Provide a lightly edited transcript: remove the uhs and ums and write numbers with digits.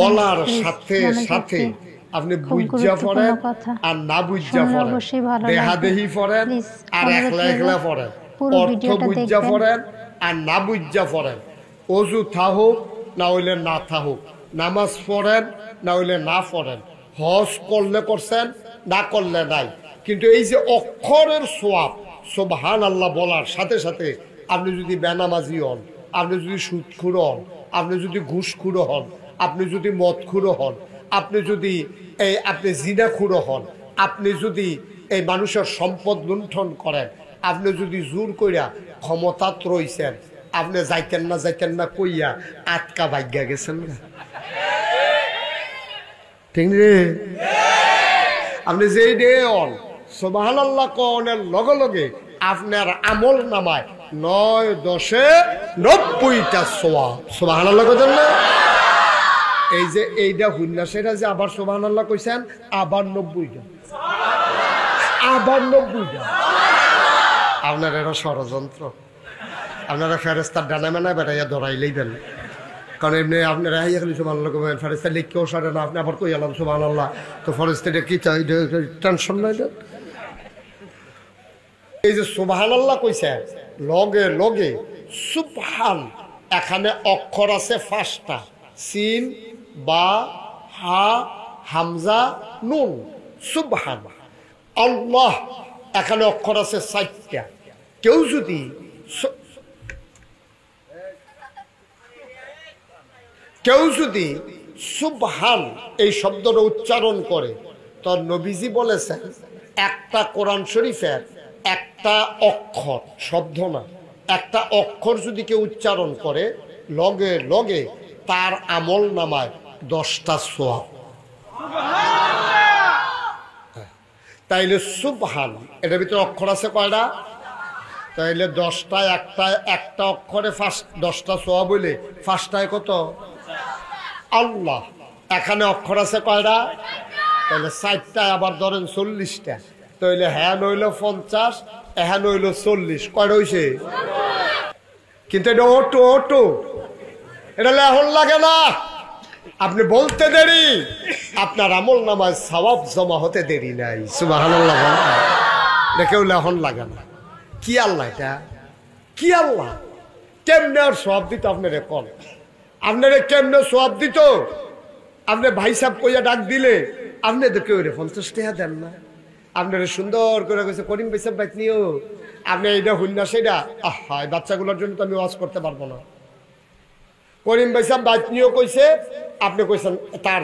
বলার সাথে সাথে আপনি বুঝা পড়েন আর না বুঝা পড়েন, দেহাদেহি পড়েন আর একলা একলা পড়েন, অর্থ বুঝা পড়েন আর না বুঝা পড়েন, অজু থাকুক না হইলে না থাকুক, নামাজ পড়েন না হইলে না পড়েন, হজ করলে করছেন না করলে নাই, কিন্তু এই যে অক্ষরের সোয়াব সুবহানাল্লাহ বলার সাথে সাথে আপনি যদি বেনামাজি হন, আপনি যদি সুদখুর হন, আপনি যদি ঘুষখুর হন, আপনি যদি মদখুর হন, আপনি যদি আপনি জিনাখুর হন, আপনি যদি এই মানুষের সম্পদ লুণ্ঠন করেন, আপনি যদি জোর কইরা ক্ষমতাত রইছেন, আপনি যাইতেন না কইয়া আটকা ভাগ্যা গেছেন না, ঠিক রে? আপনি যেই ডে হন সুবহানাল্লাহ কওনের লগে লগে আপনার আমল নামায় ৯-১০-৯০টা সোয়াব। সুবহানাল্লাহ কইতেন না? এই যে এইটা হুন্না সেটা যে আবার সুবহানাল্লাহ কইছেন, আবার ৯০টা, আবার ৯০টা। আপনার এটা ষড়যন্ত্র, আপনারা ফেরেস্তার ডানা মেনা বেড়াইয়া ধরাইলেই দেন, কারণ এমনি আপনারা হাইয়া খালি সুবহানাল্লাহ কইবেন, ফেরেস্তা লিখকেও সারে না, আপনি আবার কই এলাম সুবহানাল্লাহ, তো ফেরেস্তাটা কি চাই টেনশন নাই। এই যে সুবহানাল্লাহ কইছে লগে লগে সুবহান, এখানে অক্ষর আছে 5টা, সিন, বা, হা, হামজা, নুন, সুবহান। আল্লাহ এখানে অক্ষর আছে 4টা। কেউ যদি সুবহান এই শব্দটা উচ্চারণ করে, তো নবীজি বলেছেন একটা কোরআন শরীফের একটা অক্ষর, শব্দ না, একটা অক্ষর যদি কেউ উচ্চারণ করে লগে লগে তার আমল নামায় 10টা সোয়াব। তাইলে সুবহান এটার ভিতরে অক্ষর আছে কয়টা? তাইলে 10টা, একটা অক্ষরে 10টা সোয়াব হইলে 5টায় কত? আল্লাহ এখানে অক্ষর আছে কয়টা? তাহলে 4টায় আবার ধরেন 40টা, তাইলে হ্যাঁ নইল 50, হ্যাঁ নইল 40, কয়টা হইছে? কিন্তু এটা অটো এটা লেহন লাগে না, আপনি বলতে দেরি, আপনার আমল নামায় সওয়াব জমা হতে দেরি নাই। সুবহানাল্লাহ বলেন, এটা কেউ লেহন লাগে না। কি আল্লাহ এটা? কি আল্লাহ? কেমনে আর সওয়াব দিত আপনারে কোন? আপনারে কেমনে সওয়াব দিত? আপনি ভাই সাহেব কইয়া ডাক দিলে আপনি তো কেউ 50 টাকা দেন না, আপনারা সুন্দর করে কইছে করিম ভাই সাহেব বাইক নিও, আপনি এইটা হইন না সেটা, আহা বাচ্চাগুলোর জন্য তো আমি ওয়াজ করতে পারবো না। করিম ভাই সাহেব বাইক নিয়েও কইছে, আপনি কইছেন তার